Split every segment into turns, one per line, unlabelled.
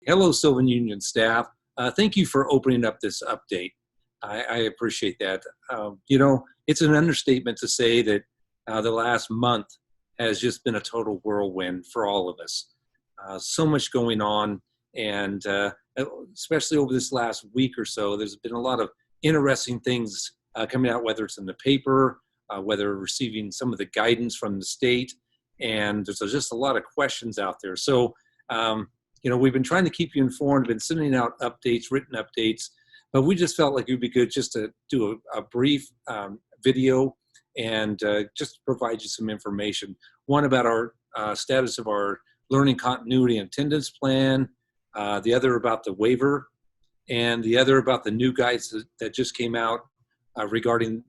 Hello, Sylvan Union staff. Thank you for opening up this update. I appreciate that. It's an understatement to say that the last month has just been a total whirlwind for all of us. So much going on, and especially over this last week or so, there's been a lot of interesting things coming out, whether it's in the paper, whether receiving some of the guidance from the state, and there's just a lot of questions out there. So, we've been trying to keep you informed, been sending out updates, written updates, but we just felt like it would be good just to do a brief video and just provide you some information. One about our status of our learning continuity and attendance plan, the other about the waiver, and the other about the new guides that just came out regarding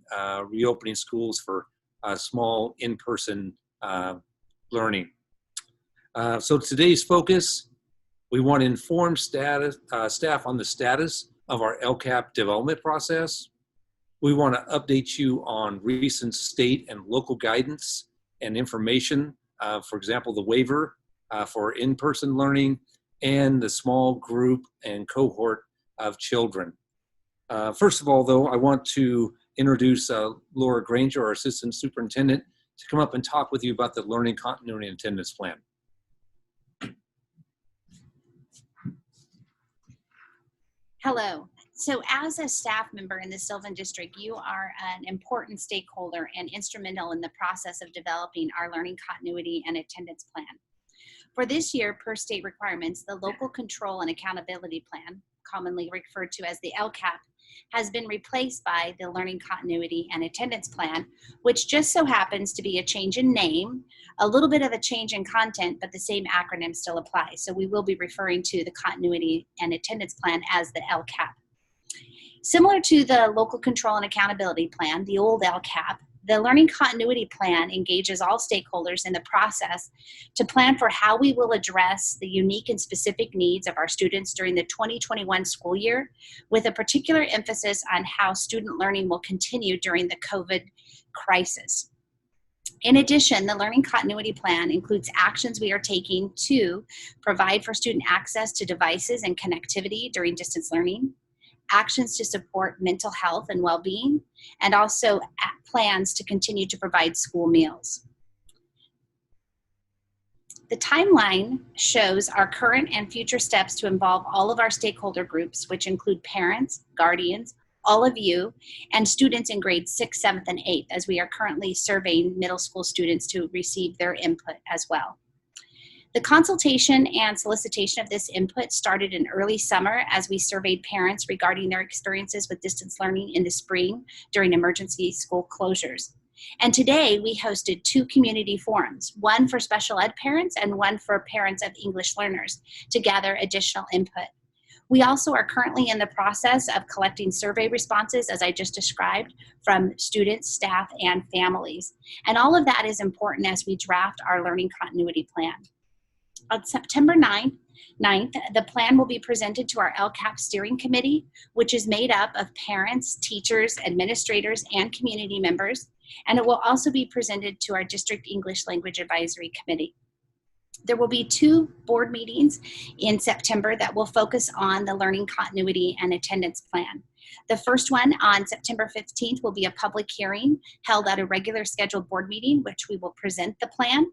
reopening schools for small in-person learning. So today's focus, we want to inform staff on the status of our LCAP development process. We want to update you on recent state and local guidance and information, for example, the waiver for in-person learning and the small group and cohort of children. First of all, though, I want to introduce Laura Granger, our Assistant Superintendent, to come up and talk with you about the Learning Continuity and Attendance Plan.
Hello. So as a staff member in the Sylvan District, you are an important stakeholder and instrumental in the process of developing our learning continuity and attendance plan. For this year, per state requirements, the Local Control and Accountability Plan, commonly referred to as the LCAP, has been replaced by the Learning Continuity and Attendance Plan, which just so happens to be a change in name, a little bit of a change in content, but the same acronym still applies. So we will be referring to the Continuity and Attendance Plan as the LCAP. Similar to the Local Control and Accountability Plan, the old LCAP, the Learning Continuity Plan engages all stakeholders in the process to plan for how we will address the unique and specific needs of our students during the 2021 school year, with a particular emphasis on how student learning will continue during the COVID crisis. In addition, the Learning Continuity Plan includes actions we are taking to provide for student access to devices and connectivity during distance learning, actions to support mental health and well-being, and also plans to continue to provide school meals. The timeline shows our current and future steps to involve all of our stakeholder groups, which include parents, guardians, all of you, and students in grades 6, 7th, and 8th, as we are currently surveying middle school students to receive their input as well. The consultation and solicitation of this input started in early summer as we surveyed parents regarding their experiences with distance learning in the spring during emergency school closures. And today we hosted 2 community forums, one for special ed parents and one for parents of English learners, to gather additional input. We also are currently in the process of collecting survey responses, as I just described, from students, staff, and families. And all of that is important as we draft our learning continuity plan. On September 9th, the plan will be presented to our LCAP steering committee, which is made up of parents, teachers, administrators, and community members, and it will also be presented to our district English language advisory committee. There will be 2 board meetings in September that will focus on the learning continuity and attendance plan. The first one on September 15th will be a public hearing held at a regular scheduled board meeting, which we will present the plan.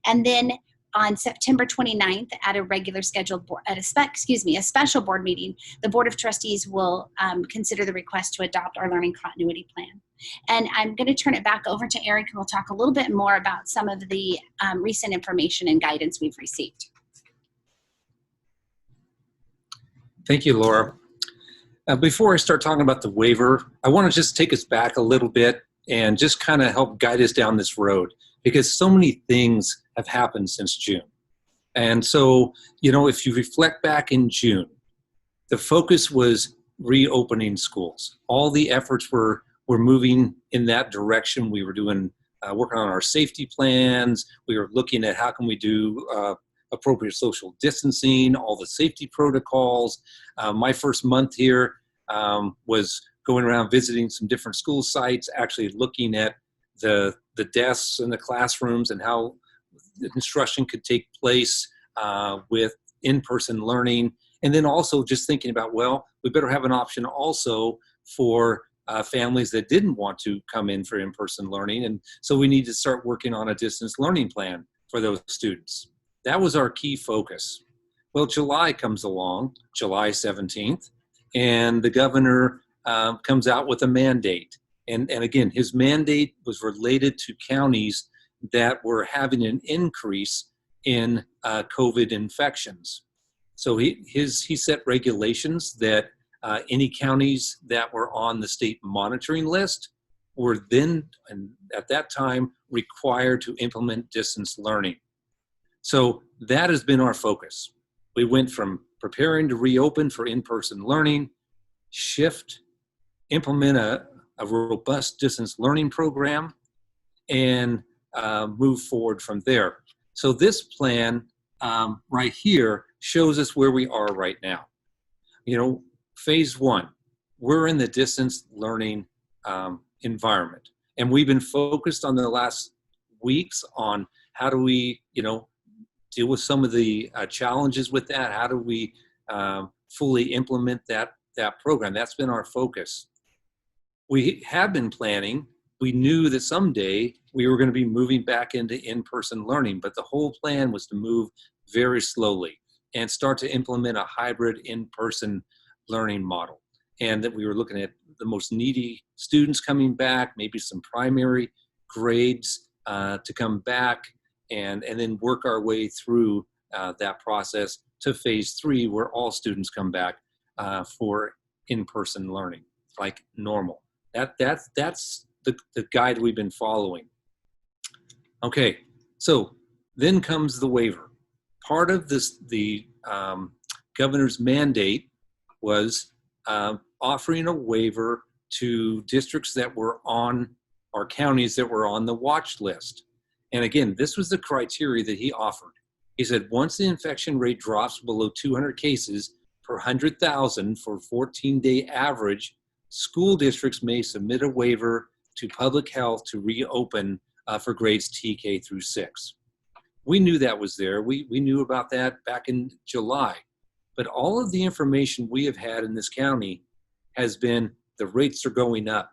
And then on September 29th, at a regular scheduled board, a special board meeting, the Board of Trustees will consider the request to adopt our learning continuity plan. And I'm going to turn it back over to Eric, who will talk a little bit more about some of the recent information and guidance we've received.
Thank you, Laura. Before I start talking about the waiver, I want to just take us back a little bit and just kind of help guide us down this road, because so many things have happened since June. And so, if you reflect back in June, the focus was reopening schools. All the efforts were moving in that direction. We were doing, working on our safety plans. We were looking at how can we do appropriate social distancing, all the safety protocols. My first month here was going around visiting some different school sites, actually looking at the desks in the classrooms and how the instruction could take place with in-person learning. And then also just thinking about, well, we better have an option also for families that didn't want to come in for in-person learning. And so we need to start working on a distance learning plan for those students. That was our key focus. Well, July comes along, July 17th, and the governor comes out with a mandate. And again, his mandate was related to counties that were having an increase in COVID infections. So he set regulations that any counties that were on the state monitoring list were then, and at that time, required to implement distance learning. So that has been our focus. We went from preparing to reopen for in-person learning, implement a robust distance learning program, and move forward from there. So this plan right here shows us where we are right now. You know, phase one, we're in the distance learning environment. And we've been focused on the last weeks on how do we, deal with some of the challenges with that? How do we fully implement that program? That's been our focus. We have been planning. We knew that someday we were going to be moving back into in-person learning, but the whole plan was to move very slowly and start to implement a hybrid in-person learning model. And that we were looking at the most needy students coming back, maybe some primary grades to come back, and then work our way through that process to phase three, where all students come back for in-person learning like normal. That's the guide we've been following. Okay, so then comes the waiver. Part of the governor's mandate was offering a waiver to districts that were on, or counties that were on the watch list. And again, this was the criteria that he offered. He said, once the infection rate drops below 200 cases per 100,000 for 14-day average, school districts may submit a waiver to public health to reopen for grades TK through 6. We knew that was there. We knew about that back in July. But all of the information we have had in this county has been the rates are going up.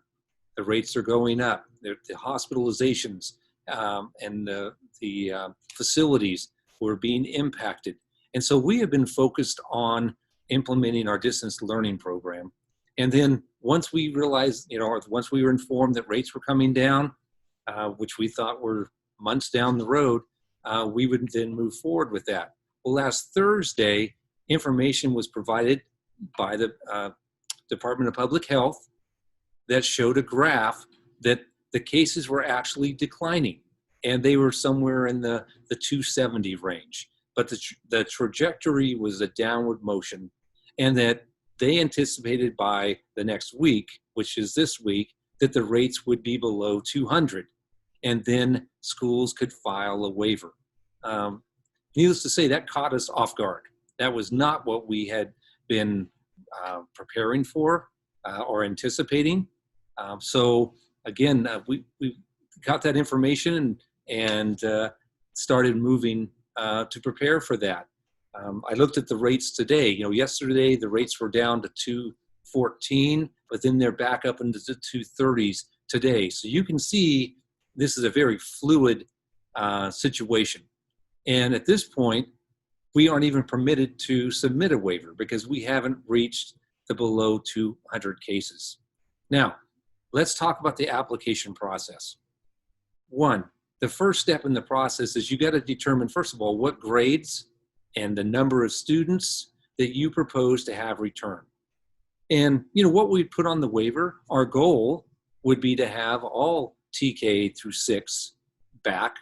The rates are going up. The hospitalizations and the facilities were being impacted. And so we have been focused on implementing our distance learning program. And then once we realized, once we were informed that rates were coming down, which we thought were months down the road, we would then move forward with that. Well, last Thursday, information was provided by the Department of Public Health that showed a graph that the cases were actually declining, and they were somewhere in the 270 range. But the trajectory was a downward motion, and that they anticipated by the next week, which is this week, that the rates would be below 200, and then schools could file a waiver. Needless to say, that caught us off guard. That was not what we had been preparing for or anticipating. So again, we got that information and started moving to prepare for that. I looked at the rates today. Yesterday the rates were down to 214, but then they're back up into the 230s today. So you can see this is a very fluid situation. And at this point, we aren't even permitted to submit a waiver because we haven't reached the below 200 cases. Now, let's talk about the application process. One, the first step in the process is you got to determine, first of all, what grades and the number of students that you propose to have return. And what we put on the waiver, our goal would be to have all TK through 6 back.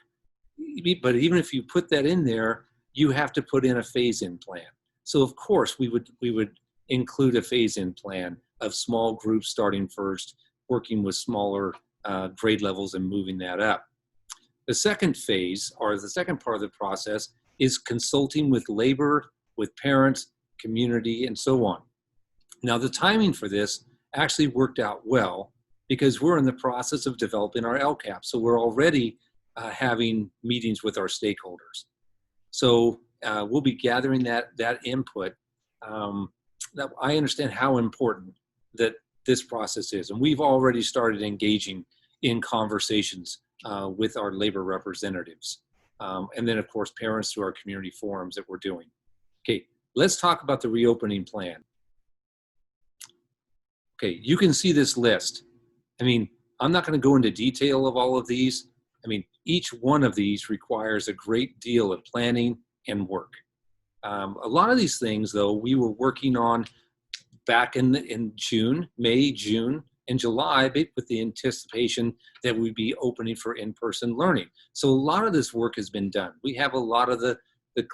But even if you put that in there, you have to put in a phase-in plan. So of course we would include a phase-in plan of small groups starting first, working with smaller grade levels and moving that up. The second phase, or the second part of the process, is consulting with labor, with parents, community, and so on. Now the timing for this actually worked out well because we're in the process of developing our LCAP. So we're already having meetings with our stakeholders. So we'll be gathering that input Now, I understand how important that this process is, and we've already started engaging in conversations with our labor representatives. And then, of course, parents through our community forums that we're doing. Okay, let's talk about the reopening plan. Okay, you can see this list. I mean, I'm not going to go into detail of all of these. I mean, each one of these requires a great deal of planning and work. A lot of these things, though, we were working on back in June, May, June, and July with the anticipation that we'd be opening for in-person learning. So a lot of this work has been done. We have a lot of the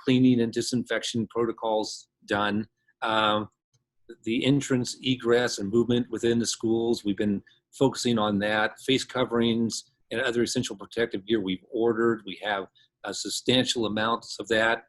cleaning and disinfection protocols done. The entrance, egress, and movement within the schools, we've been focusing on that. Face coverings and other essential protective gear we've ordered. We have substantial amounts of that.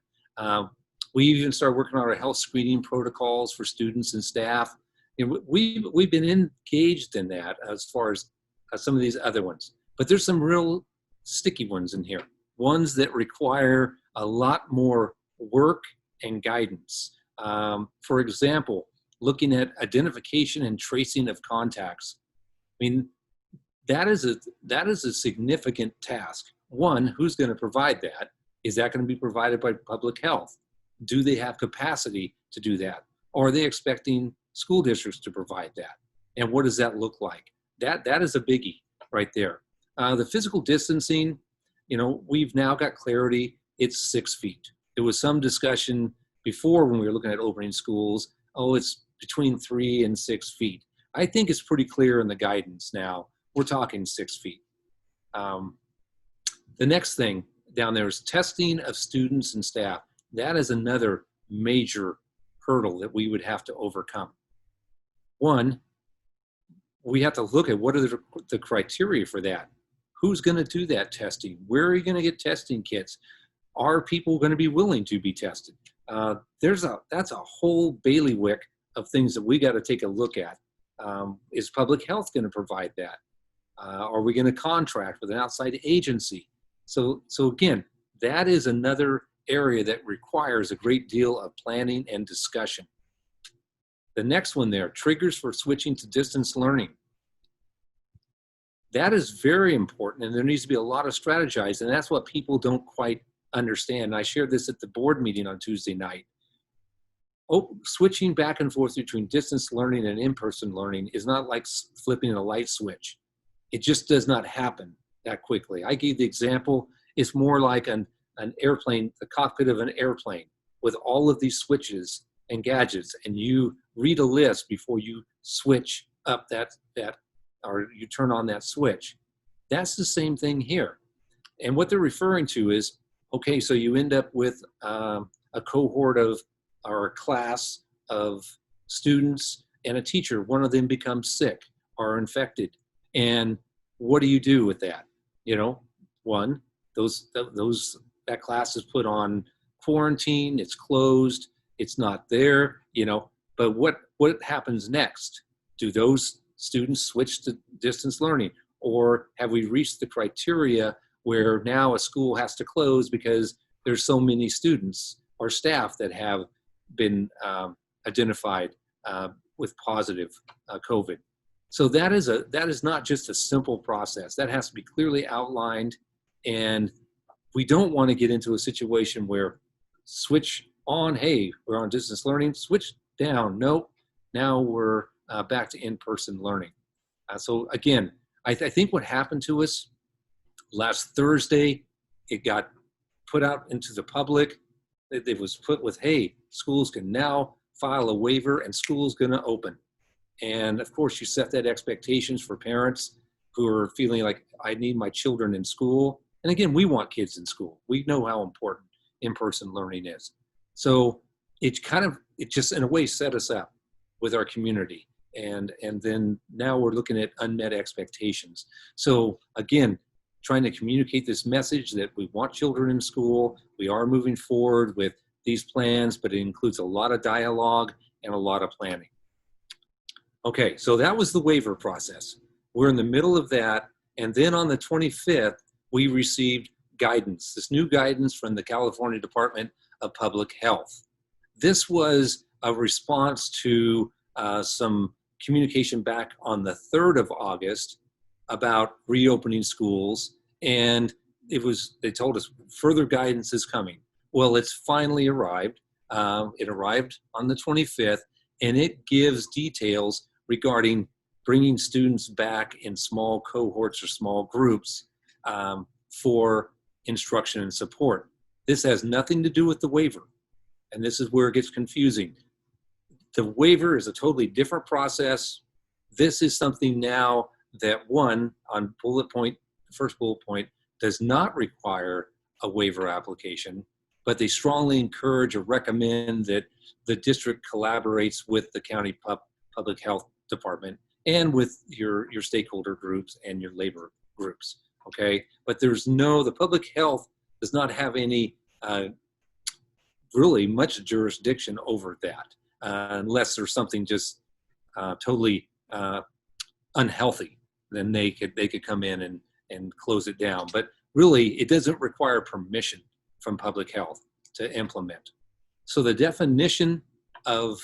We even started working on our health screening protocols for students and staff. And we've been engaged in that as far as some of these other ones. But there's some real sticky ones in here, ones that require a lot more work and guidance. For example, looking at identification and tracing of contacts. I mean, that is a significant task. One, who's going to provide that? Is that going to be provided by public health? Do they have capacity to do that? Or are they expecting school districts to provide that? And what does that look like? That is a biggie right there. The physical distancing, you know, we've now got clarity. It's 6 feet. There was some discussion before when we were looking at opening schools. Oh, it's between 3 and 6 feet. I think it's pretty clear in the guidance now. We're talking 6 feet. The next thing down there is testing of students and staff. That is another major hurdle that we would have to overcome. One, we have to look at what are the criteria for that. Who's going to do that testing? Where are you going to get testing kits? Are people going to be willing to be tested? That's a whole bailiwick of things that we got to take a look at. Is public health going to provide that? Are we going to contract with an outside agency? So again, that is another area that requires a great deal of planning and discussion. The next one there, triggers for switching to distance learning. That is very important, and there needs to be a lot of strategizing, and that's what people don't quite understand. I shared this at the board meeting on Tuesday night. Switching back and forth between distance learning and in-person learning is not like flipping a light switch. It just does not happen that quickly. I gave the example, it's more like an airplane, the cockpit of an airplane with all of these switches and gadgets, and you read a list before you switch up that or you turn on that switch. That's the same thing here. And what they're referring to is, okay, so you end up with a cohort of, or a class of students and a teacher. One of them becomes sick or infected. And what do you do with that? You know, one, that class is put on quarantine, it's closed, it's not there, you know, but what happens next? Do those students switch to distance learning? Or have we reached the criteria where now a school has to close because there's so many students or staff that have been identified with positive COVID? So that is not just a simple process. That has to be clearly outlined, and we don't want to get into a situation where switch on, hey, we're on distance learning, switch down, nope, now we're back to in-person learning. So again, I think what happened to us last Thursday, it got put out into the public. It was put with, hey, schools can now file a waiver and school's gonna open. And of course you set that expectations for parents who are feeling like, I need my children in school. And again, we want kids in school. We know how important in-person learning is. So it just in a way set us up with our community. And then now we're looking at unmet expectations. So again, trying to communicate this message that we want children in school. We are moving forward with these plans, but it includes a lot of dialogue and a lot of planning. Okay, so that was the waiver process. We're in the middle of that. And then on the 25th, we received guidance, this new guidance from the California Department of Public Health. This was a response to some communication back on the 3rd of August about reopening schools, and they told us further guidance is coming. Well, it's finally arrived. It arrived on the 25th, and it gives details regarding bringing students back in small cohorts or small groups for instruction and support. This has nothing to do with the waiver, and this is where it gets confusing. The waiver is a totally different process. This is something now that on the first bullet point, does not require a waiver application, but they strongly encourage or recommend that the district collaborates with the county public health department and with your stakeholder groups and your labor groups, okay? But the public health does not have any really much jurisdiction over that unless there's something just totally unhealthy. Then they could come in and close it down. But really, it doesn't require permission from public health to implement. So the definition of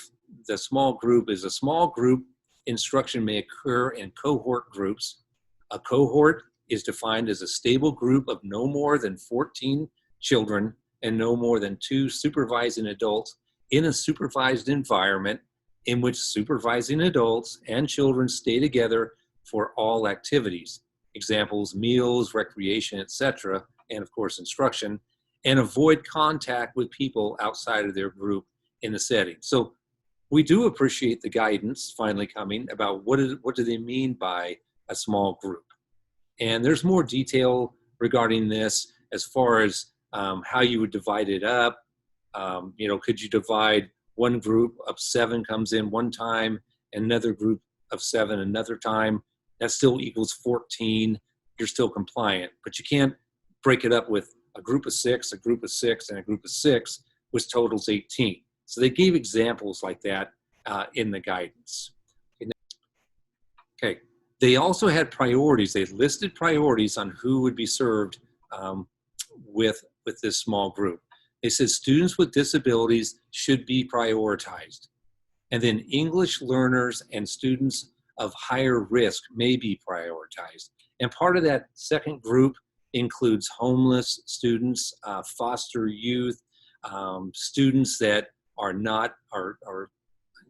the small group is a small group instruction may occur in cohort groups. A cohort is defined as a stable group of no more than 14 children and no more than 2 supervising adults in a supervised environment in which supervising adults and children stay together for all activities. Examples, meals, recreation, etc., and of course instruction, and avoid contact with people outside of their group in the setting. So we do appreciate the guidance finally coming about what do they mean by a small group. And there's more detail regarding this as far as how you would divide it up. Could you divide one group of 7 comes in one time, another group of 7 another time? That still equals 14. You're still compliant, but you can't break it up with a group of 6, a group of 6, and a group of 6, which totals 18. So they gave examples like that in the guidance. Okay, they also had priorities. They listed priorities on who would be served with this small group. They said students with disabilities should be prioritized. And then English learners and students of higher risk may be prioritized. And part of that second group includes homeless students, foster youth, students that are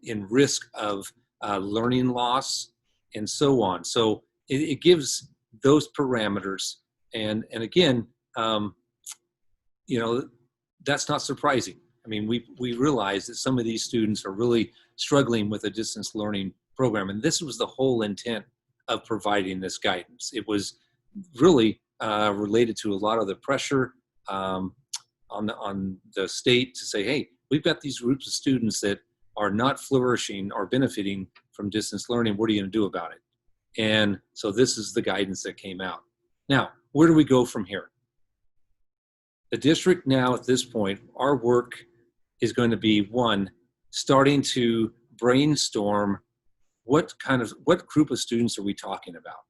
in risk of learning loss, and so on. So it gives those parameters. And again, that's not surprising. I mean, we realize that some of these students are really struggling with a distance learning program, and this was the whole intent of providing this guidance. It was really related to a lot of the pressure on the state to say, hey, we've got these groups of students that are not flourishing or benefiting from distance learning. What are you going to do about it? And so this is the guidance that came out. Now, where do we go from here? The district now at this point, our work is going to be, one, starting to brainstorm what group of students are we talking about?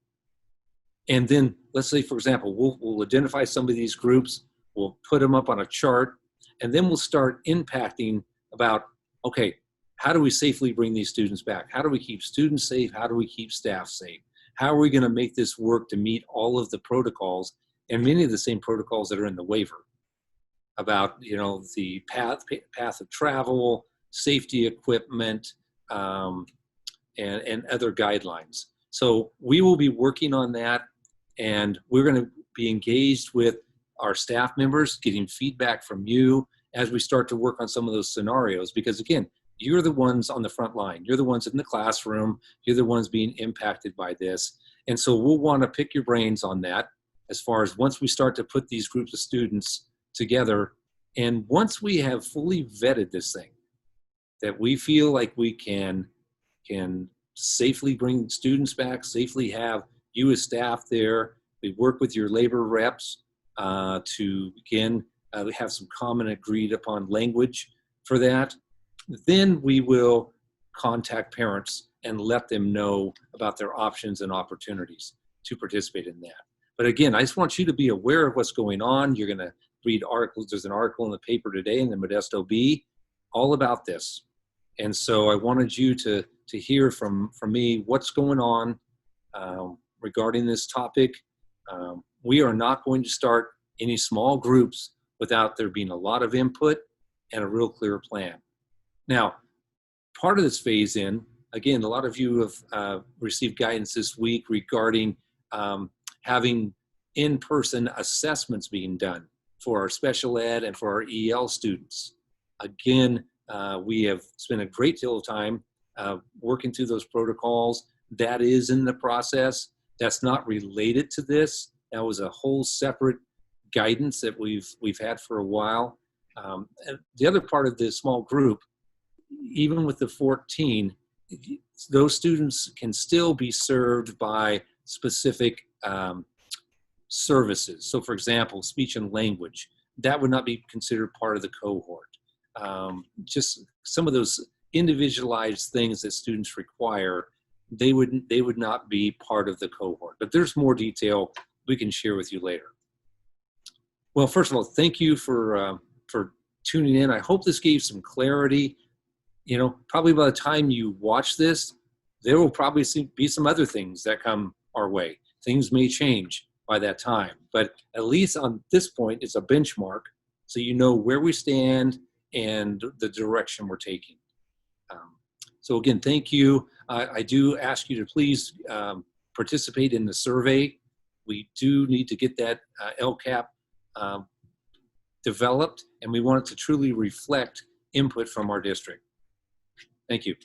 And then let's say, for example, we'll identify some of these groups, we'll put them up on a chart, and then we'll start impacting about, okay, how do we safely bring these students back? How do we keep students safe? How do we keep staff safe? How are we going to make this work to meet all of the protocols, and many of the same protocols that are in the waiver about, the path of travel, safety equipment, and other guidelines. So we will be working on that, and we're going to be engaged with our staff members, getting feedback from you as we start to work on some of those scenarios, because again, you're the ones on the front line. You're the ones in the classroom. You're the ones being impacted by this. And so we'll want to pick your brains on that as far as once we start to put these groups of students together, and once we have fully vetted this thing, that we feel like we can safely bring students back, safely have you as staff there. We work with your labor reps to, again, have some common agreed upon language for that. Then we will contact parents and let them know about their options and opportunities to participate in that. But again, I just want you to be aware of what's going on. You're going to read articles. There's an article in the paper today in the Modesto Bee all about this. And so I wanted you to hear from me what's going on regarding this topic. We are not going to start any small groups without there being a lot of input and a real clear plan. Now, part of this phase in, again, a lot of you have received guidance this week regarding having in-person assessments being done for our special ed and for our EL students. Again, we have spent a great deal of time working through those protocols. That is in the process. That's not related to this. That was a whole separate guidance that we've had for a while. And the other part of the small group, even with the 14, those students can still be served by specific services. So for example, speech and language, that would not be considered part of the cohort. Just some of those individualized things that students require, they would not be part of the cohort. But there's more detail we can share with you later. Well, first of all, thank you for tuning in. I hope this gave some clarity. You know, probably by the time you watch this, there will probably be some other things that come our way. Things may change by that time, but at least on this point, it's a benchmark, so you know where we stand and the direction we're taking. So again, thank you. I do ask you to please participate in the survey. We do need to get that LCAP developed, and we want it to truly reflect input from our district. Thank you.